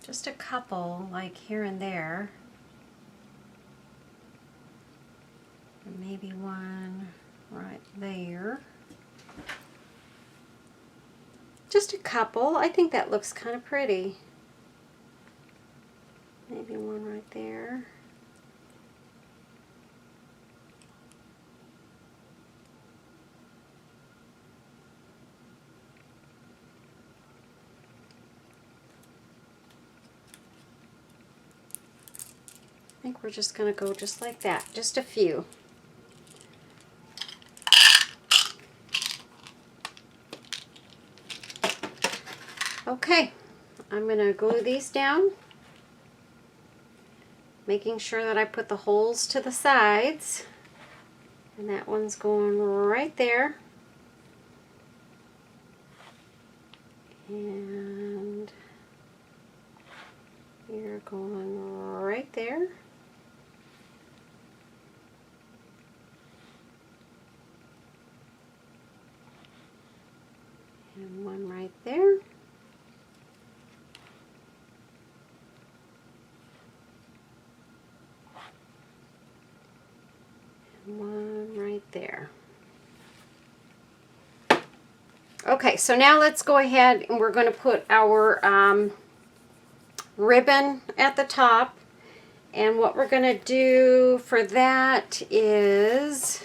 Just a couple, like here and there. And maybe one right there. Just a couple. I think that looks kind of pretty. Maybe one right there. I think we're just going to go just like that, just a few. Okay, I'm going to glue these down, making sure that I put the holes to the sides, and that one's going right there, and you're going right there. And one right there. And one right there. Okay, so now let's go ahead and we're going to put our ribbon at the top. And what we're going to do for that is,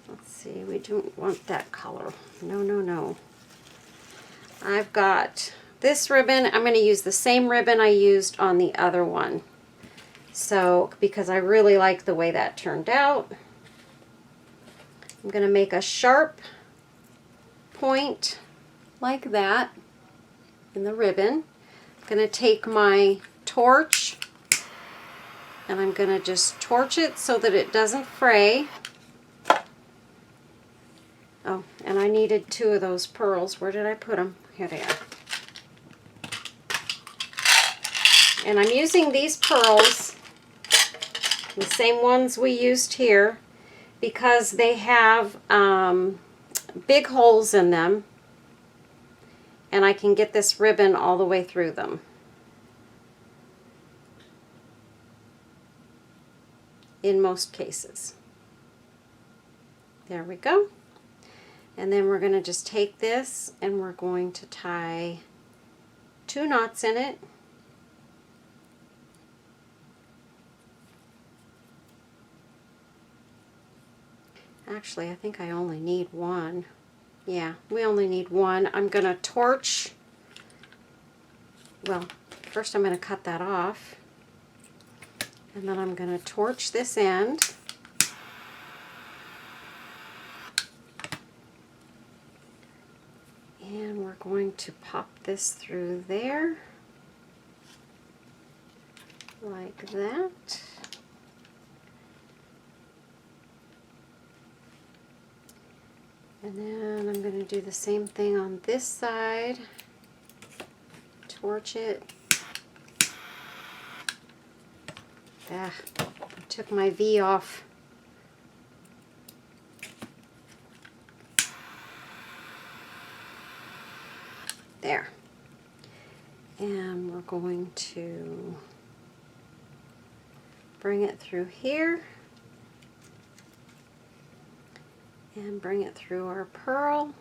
let's see, we don't want that color. No, no, no. I've got this ribbon. I'm going to use the same ribbon I used on the other one. So, because I really like the way that turned out, I'm going to make a sharp point like that in the ribbon. I'm going to take my torch And I'm going to just torch it so that it doesn't fray. Oh, and I needed 2 of those pearls. Where did I put them? Here they are. And I'm using these pearls, the same ones we used here, because they have big holes in them, and I can get this ribbon all the way through them. In most cases. There we go. And then we're going to just take this and we're going to tie 2 knots in it. Actually, I think I only need 1. Yeah, we only need 1. I'm going to torch. Well, first I'm going to cut that off. And then I'm going to torch this end. And we're going to pop this through there. Like that. And then I'm going to do the same thing on this side. Torch it. Ah, I took my V off. There. And we're going to bring it through here. And bring it through our pearl.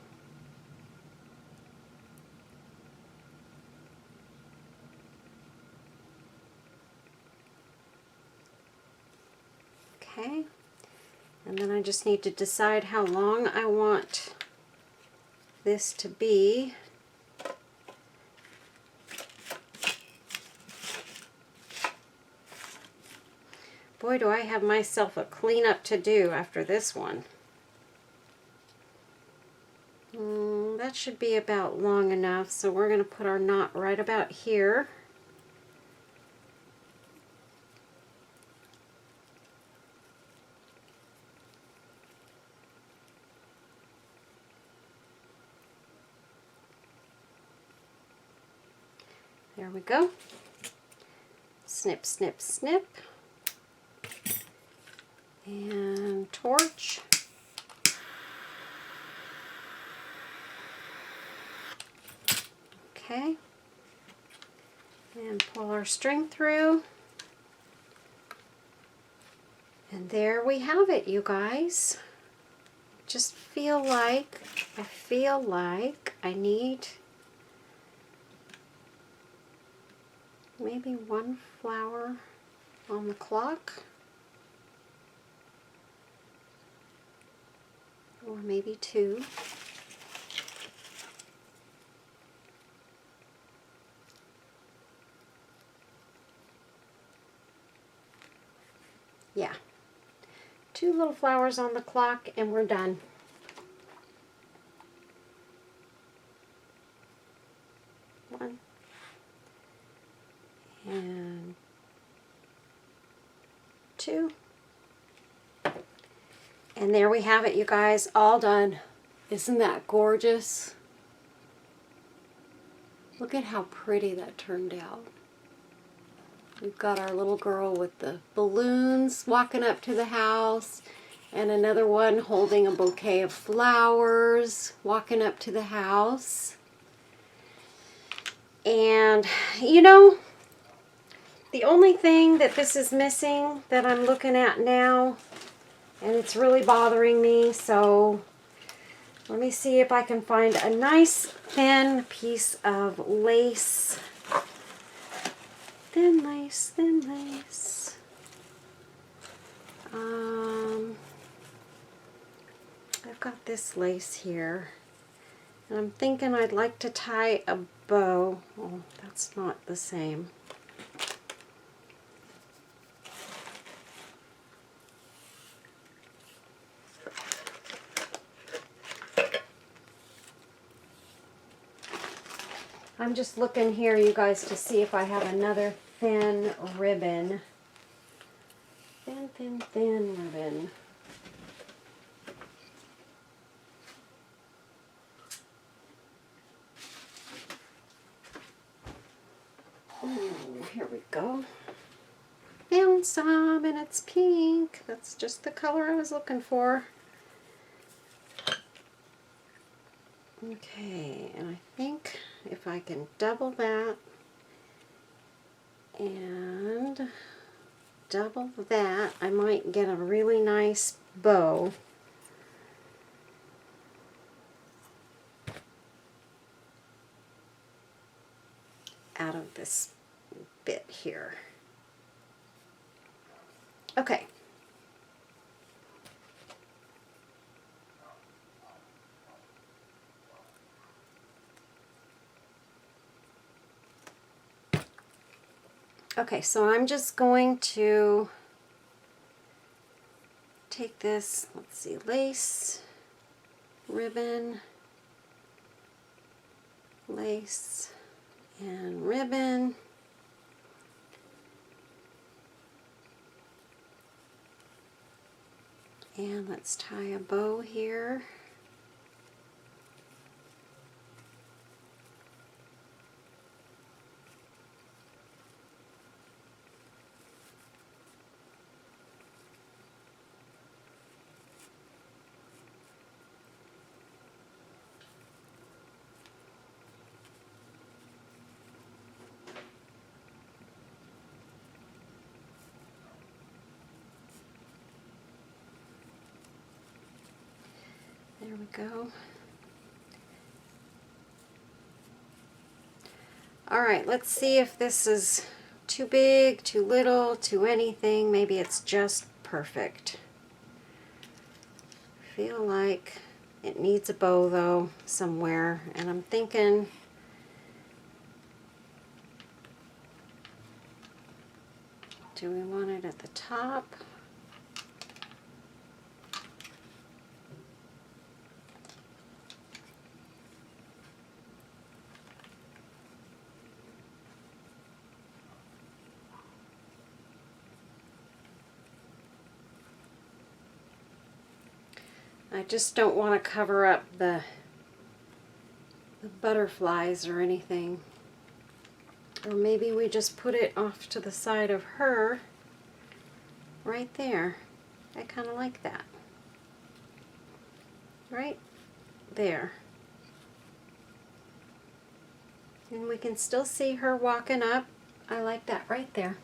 Okay, and then I just need to decide how long I want this to be. Boy, do I have myself a cleanup to do after this one. That should be about long enough, so we're going to put our knot right about here. There we go. Snip, snip, snip. And torch. Okay. And pull our string through. And there we have it, you guys. Just I feel like I need maybe 1 flower on the clock. Or maybe 2. Yeah. 2 little flowers on the clock and we're done. One. And 2. And there we have it, you guys, all done. Isn't that gorgeous? Look at how pretty that turned out. We've got our little girl with the balloons walking up to the house, and another one holding a bouquet of flowers walking up to the house. And, you know, the only thing that this is missing that I'm looking at now, and it's really bothering me, so let me see if I can find a nice thin piece of lace. Thin lace, thin lace. I've got this lace here, and I'm thinking I'd like to tie a bow. Oh, that's not the same. I'm just looking here, you guys, to see if I have another thin ribbon. thin, thin ribbon. Ooh, here we go. Found some, and it's pink. That's just the color I was looking for. Okay, and I think if I can double that and double that, I might get a really nice bow. Out of this bit here. Okay. Okay, so I'm just going to take this, let's see, lace, ribbon, lace, and ribbon. And let's tie a bow here. There we go. All right, let's see if this is too big, too little, too anything. Maybe it's just perfect. I feel like it needs a bow though somewhere, and I'm thinking do we want it at the top? I just don't want to cover up the butterflies or anything. Or maybe we just put it off to the side of her right there. I kind of like that. Right there. And we can still see her walking up. I like that right there.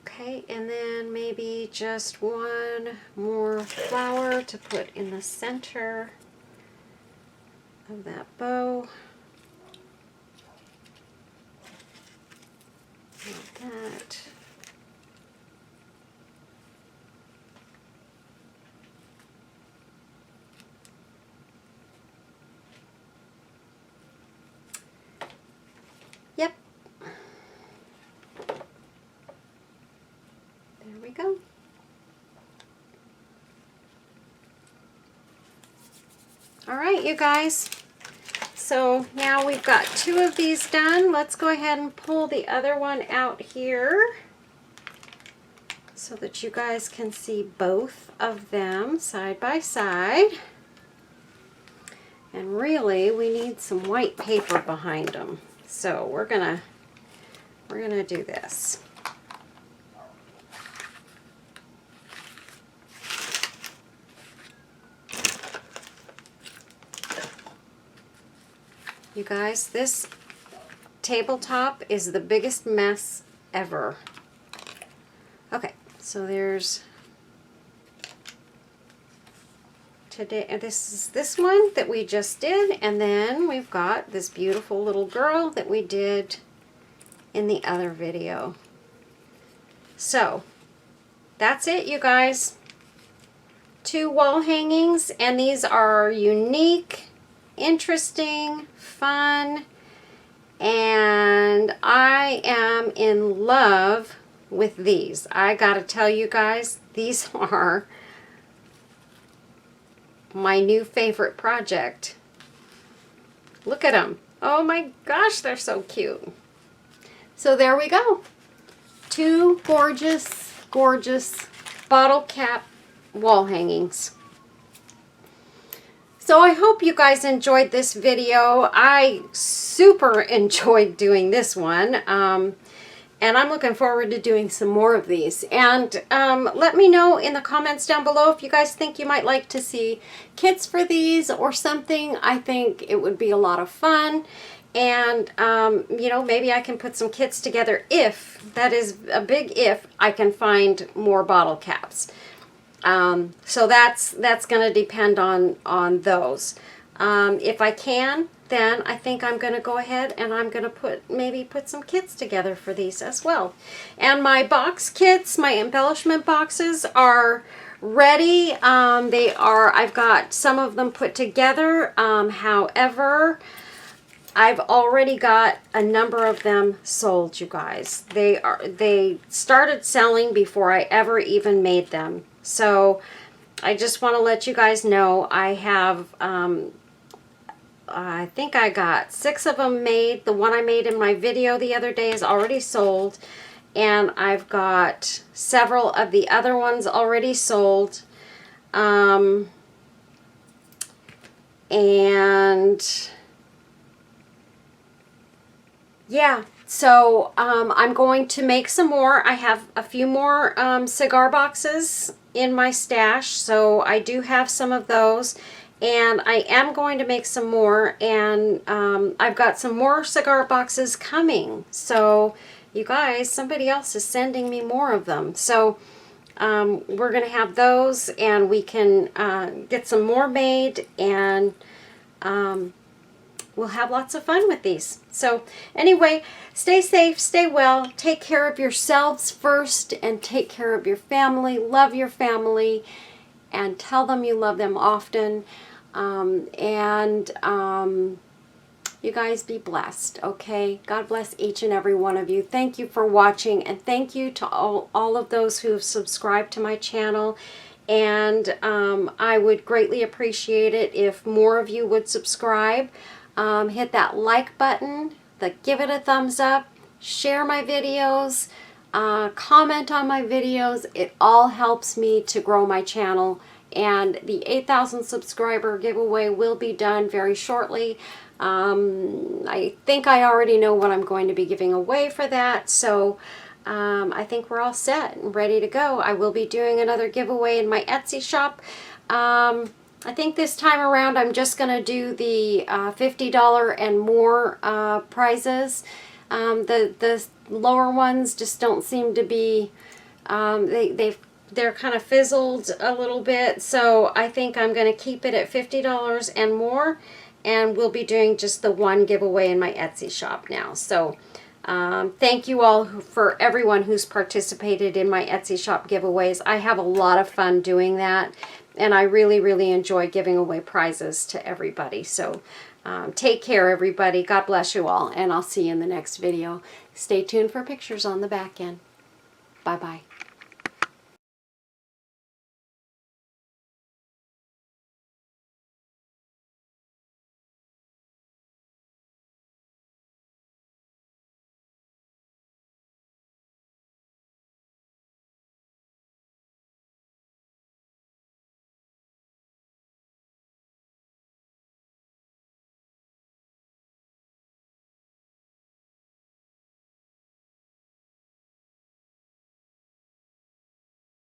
Okay, and then maybe just one more flower to put in the center of that bow. Like that. Yep. There we go. All right, you guys. So now we've got two of these done. Let's go ahead and pull the other one out here so that you guys can see both of them side by side. And really, we need some white paper behind them. So we're gonna do this. You guys, this tabletop is the biggest mess ever. Okay, so there's today, this is this one that we just did, and then we've got this beautiful little girl that we did in the other video. So that's it, you guys. 2 wall hangings, and these are unique, interesting, fun, and I am in love with these. I gotta tell you guys, these are my new favorite project. Look at them. Oh my gosh, they're so cute. So there we go. 2 gorgeous, gorgeous bottle cap wall hangings. So I hope you guys enjoyed this video. I super enjoyed doing this one. And I'm looking forward to doing some more of these. And let me know in the comments down below if you guys think you might like to see kits for these or something. I think it would be a lot of fun. And, you know, maybe I can put some kits together if, that is a big if, I can find more bottle caps. So that's going to depend on those. If I can, then I think I'm going to go ahead and I'm going to maybe put some kits together for these as well. And my box kits, my embellishment boxes are ready. I've got some of them put together. However, I've already got a number of them sold, you guys. They started selling before I ever even made them. So I just want to let you guys know I have I think I got 6 of them made. The one I made in my video the other day is already sold. And I've got several of the other ones already sold. And yeah, so I'm going to make some more. I have a few more cigar boxes in my stash. So I do have some of those. And I am going to make some more, and I've got some more cigar boxes coming. So, you guys, somebody else is sending me more of them. So, we're going to have those, and we can get some more made, and we'll have lots of fun with these. So, anyway, stay safe, stay well, take care of yourselves first, and take care of your family. Love your family, and tell them you love them often. You guys be blessed, okay? God bless each and every one of you. Thank you for watching, and thank you to all of those who have subscribed to my channel. And I would greatly appreciate it if more of you would subscribe. Hit that like button, give it a thumbs up, share my videos, comment on my videos. It all helps me to grow my channel. And the 8,000 subscriber giveaway will be done very shortly. I think I already know what I'm going to be giving away for that. So I think we're all set and ready to go. I will be doing another giveaway in my Etsy shop. I think this time around I'm just going to do the $50 and more prizes. The lower ones just don't seem to be, they're kind of fizzled a little bit, so I think I'm going to keep it at $50 and more, and we'll be doing just the one giveaway in my Etsy shop now. So thank you all for everyone who's participated in my Etsy shop giveaways. I have a lot of fun doing that, and I really, really enjoy giving away prizes to everybody. So take care, everybody. God bless you all, and I'll see you in the next video. Stay tuned for pictures on the back end. Bye-bye.